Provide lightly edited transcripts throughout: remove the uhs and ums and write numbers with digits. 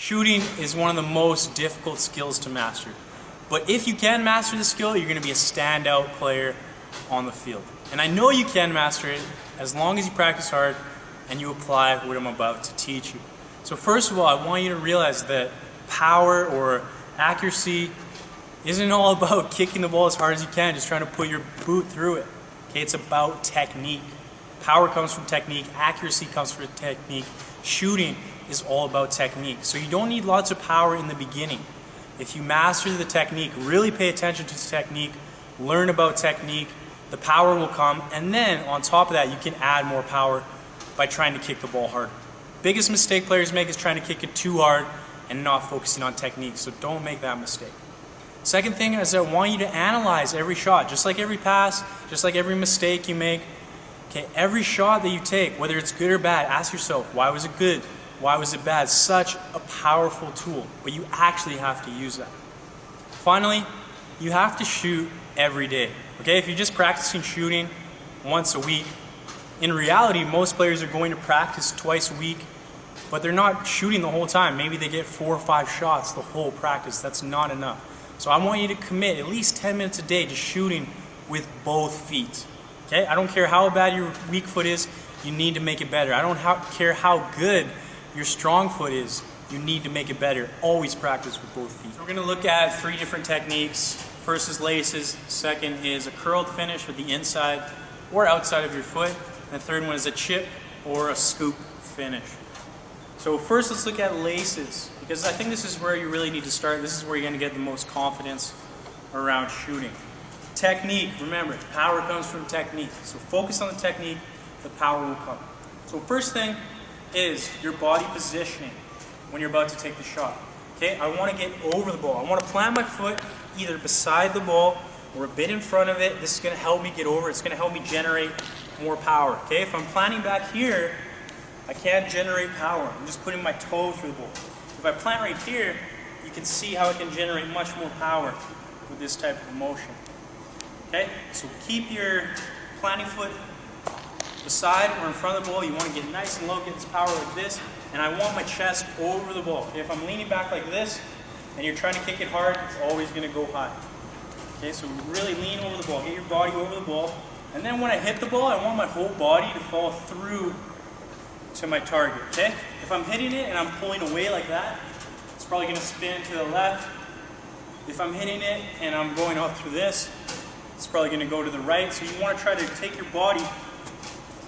Shooting is one of the most difficult skills to master. But if you can master the skill, you're going to be a standout player on the field. And I know you can master it as long as you practice hard and you apply what I'm about to teach you. So first of all, I want you to realize that power or accuracy isn't all about kicking the ball as hard as you can, just trying to put your boot through it. Okay, it's about technique. Power comes from technique, accuracy comes from technique. Shooting is all about technique. So you don't need lots of power in the beginning. If you master the technique, really pay attention to technique, learn about technique, the power will come, and then on top of that, you can add more power by trying to kick the ball harder. Biggest mistake players make is trying to kick it too hard and not focusing on technique, so don't make that mistake. Second thing is I want you to analyze every shot, just like every pass, just like every mistake you make. Okay, every shot that you take, whether it's good or bad, ask yourself, why was it good? Why was it bad? Such a powerful tool, but you actually have to use that. Finally, you have to shoot every day. Okay, if you're just practicing shooting once a week, in reality, most players are going to practice twice a week, but they're not shooting the whole time. Maybe they get 4 or 5 shots the whole practice. That's not enough. So I want you to commit at least 10 minutes a day to shooting with both feet. Okay, I don't care how bad your weak foot is, you need to make it better. I don't care how good your strong foot is, you need to make it better. Always practice with both feet. So we're going to look at 3 different techniques. First is laces, second is a curled finish with the inside or outside of your foot, and the third one is a chip or a scoop finish. So first let's look at laces, because I think this is where you really need to start. This is where you're going to get the most confidence around shooting. Technique, remember, power comes from technique. So focus on the technique, the power will come. So first thing is your body positioning when you're about to take the shot. Okay, I want to get over the ball. I want to plant my foot either beside the ball or a bit in front of it. This is going to help me get over. It's going to help me generate more power. Okay, if I'm planting back here, I can't generate power. I'm just putting my toe through the ball. If I plant right here, you can see how I can generate much more power with this type of motion. Okay, so keep your planting foot beside or in front of the ball. You want to get nice and low, get this power like this, and I want my chest over the ball. Okay, if I'm leaning back like this and you're trying to kick it hard, it's always going to go high. Okay, so really lean over the ball, get your body over the ball, and then when I hit the ball, I want my whole body to fall through to my target. Okay, if I'm hitting it and I'm pulling away like that, it's probably going to spin to the left. If I'm hitting it and I'm going up through this, it's probably going to go to the right. So you want to try to take your body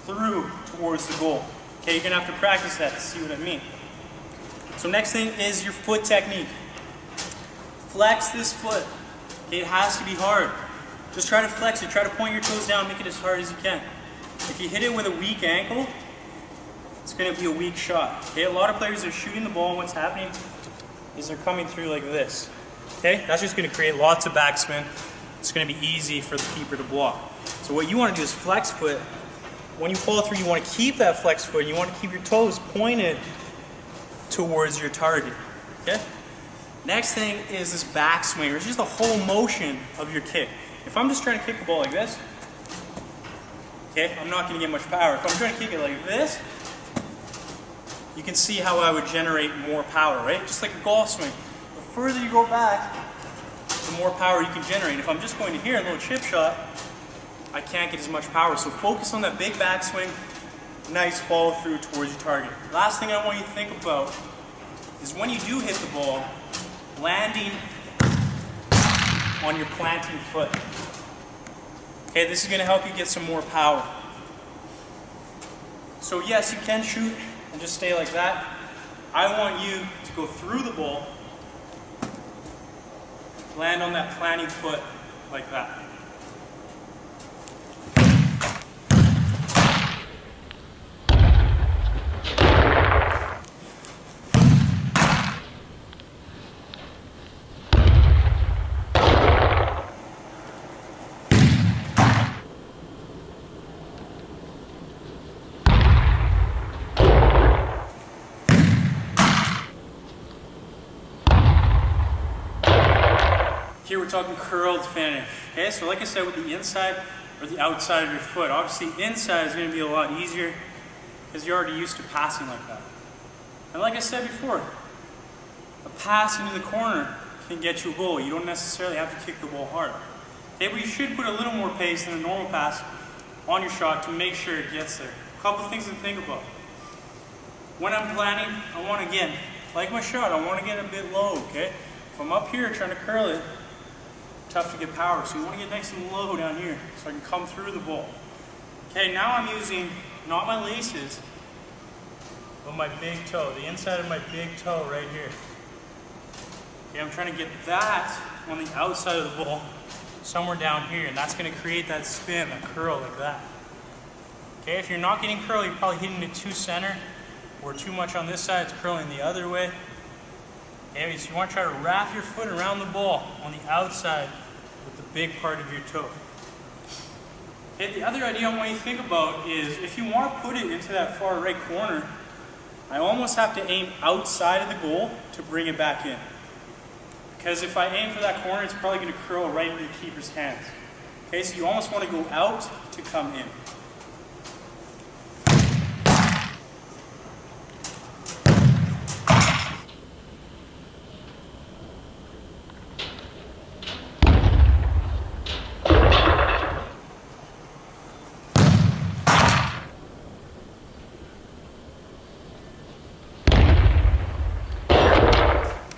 through towards the goal. Okay, you're going to have to practice that to see what I mean. So next thing is your foot technique. Flex this foot. Okay, it has to be hard. Just try to flex it. Try to point your toes down, make it as hard as you can. If you hit it with a weak ankle, it's going to be a weak shot. Okay, a lot of players are shooting the ball and what's happening is they're coming through like this. Okay, that's just going to create lots of backspin. It's going to be easy for the keeper to block. So what you want to do is flex foot. When you fall through, you want to keep that flex foot. You want to keep your toes pointed towards your target. Okay? Next thing is this backswing, or it's just the whole motion of your kick. If I'm just trying to kick the ball like this, okay, I'm not going to get much power. If I'm trying to kick it like this, you can see how I would generate more power, right? Just like a golf swing. The further you go back, the more power you can generate. If I'm just going to here, a little chip shot, I can't get as much power. So focus on that big backswing, nice follow through towards your target. Last thing I want you to think about is when you do hit the ball, landing on your planting foot. Okay, this is going to help you get some more power. So yes, you can shoot and just stay like that. I want you to go through the ball, land on that planting foot like that. Here we're talking curled finish. Okay, so like I said, with the inside or the outside of your foot. Obviously, inside is going to be a lot easier because you're already used to passing like that. And like I said before, a pass into the corner can get you a goal. You don't necessarily have to kick the ball hard. Okay, but you should put a little more pace than a normal pass on your shot to make sure it gets there. A couple things to think about. When I'm planning, I want to, again, like my shot, I want to get a bit low, okay? If I'm up here trying to curl it, tough to get power, so you want to get nice and low down here so I can come through the ball. Okay, now I'm using not my laces, but my big toe, the inside of my big toe right here. Okay, I'm trying to get that on the outside of the ball, somewhere down here, and that's going to create that spin, that curl like that. Okay, if you're not getting curl, you're probably hitting it too center or too much on this side, it's curling the other way. Okay, so you want to try to wrap your foot around the ball on the outside with the big part of your toe. Okay, the other idea I want you to think about is if you want to put it into that far right corner, I almost have to aim outside of the goal to bring it back in. Because if I aim for that corner, it's probably going to curl right into the keeper's hands. Okay, so you almost want to go out to come in.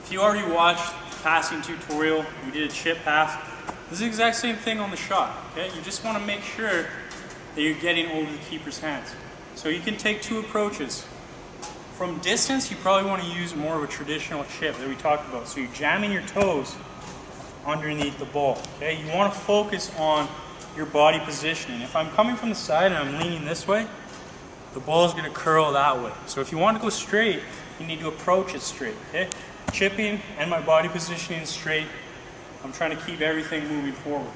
If you already watched the passing tutorial, you did a chip pass, this is the exact same thing on the shot, okay? You just want to make sure that you're getting over the keeper's hands. So you can take two approaches. From distance, you probably want to use more of a traditional chip that we talked about. So you're jamming your toes underneath the ball, okay? You want to focus on your body positioning. If I'm coming from the side and I'm leaning this way, the ball is going to curl that way. So if you want to go straight, you need to approach it straight, okay? Chipping and my body positioning straight. I'm trying to keep everything moving forward.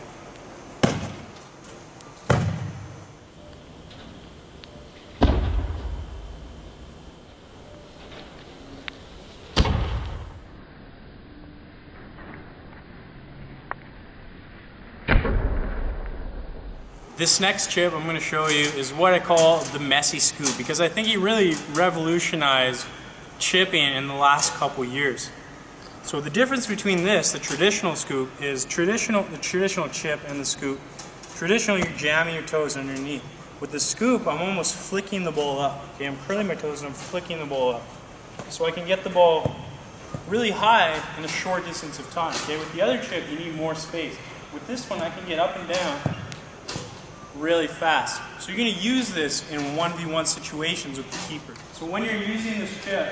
This next chip I'm going to show you is what I call the Messi scoop, because I think he really revolutionized chipping in the last couple years. So the difference between this, the traditional scoop, is the traditional chip and the scoop. Traditionally, you're jamming your toes underneath. With the scoop, I'm almost flicking the ball up. Okay, I'm curling my toes and I'm flicking the ball up, so I can get the ball really high in a short distance of time. Okay, with the other chip, you need more space. With this one, I can get up and down really fast. So you're going to use this in 1v1 situations with the keeper. So when you're using this chip,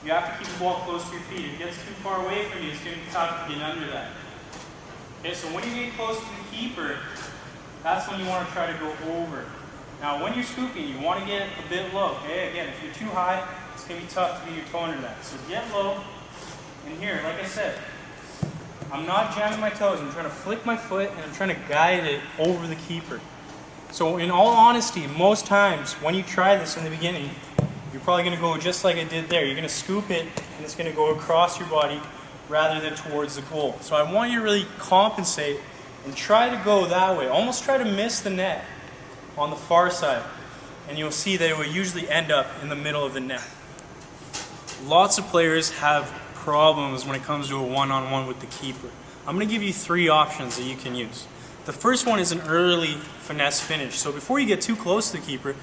you have to keep the ball close to your feet. If it gets too far away from you, it's going to be tough to get under that. Okay, so when you get close to the keeper, that's when you want to try to go over. Now when you're scooping, you want to get a bit low. Okay, again, if you're too high, it's going to be tough to get your toe under that. So get low, and here, like I said, I'm not jamming my toes, I'm trying to flick my foot and I'm trying to guide it over the keeper. So in all honesty, most times when you try this in the beginning, you're probably going to go just like I did there. You're going to scoop it and it's going to go across your body rather than towards the goal. So I want you to really compensate and try to go that way. Almost try to miss the net on the far side, and you'll see that it will usually end up in the middle of the net. Lots of players have problems when it comes to a one-on-one with the keeper. I'm going to give you three options that you can use. The first one is an early finesse finish. So before you get too close to the keeper,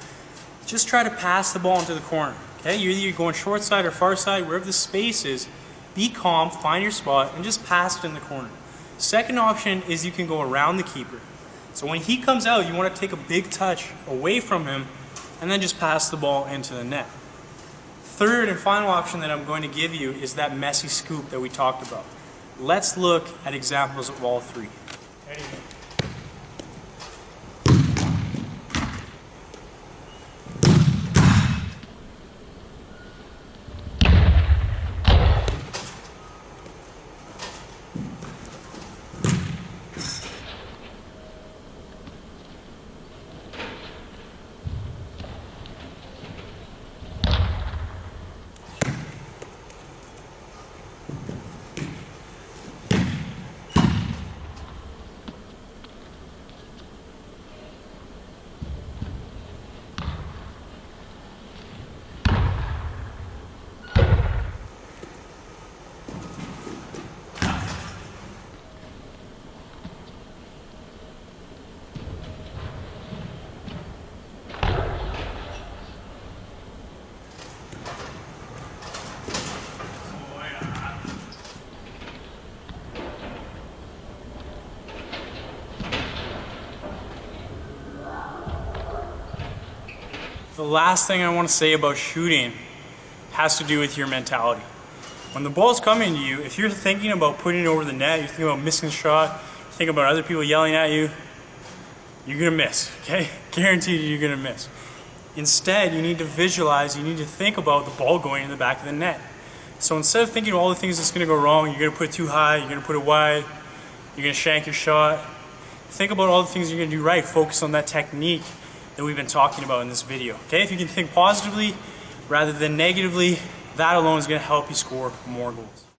just try to pass the ball into the corner. Okay, you're either going short side or far side, wherever the space is. Be calm, find your spot, and just pass it in the corner. Second option is you can go around the keeper. So when he comes out, you want to take a big touch away from him and then just pass the ball into the net. Third and final option that I'm going to give you is that Messi scoop that we talked about. Let's look at examples of all three. Ready? The last thing I want to say about shooting has to do with your mentality. When the ball's coming to you, if you're thinking about putting it over the net, you're thinking about missing a shot, you're thinking about other people yelling at you, you're going to miss, okay? Guaranteed you're going to miss. Instead, you need to visualize, you need to think about the ball going in the back of the net. So instead of thinking of all the things that's going to go wrong, you're going to put it too high, you're going to put it wide, you're going to shank your shot, think about all the things you're going to do right. Focus on that technique that we've been talking about in this video. Okay, if you can think positively rather than negatively, that alone is going to help you score more goals.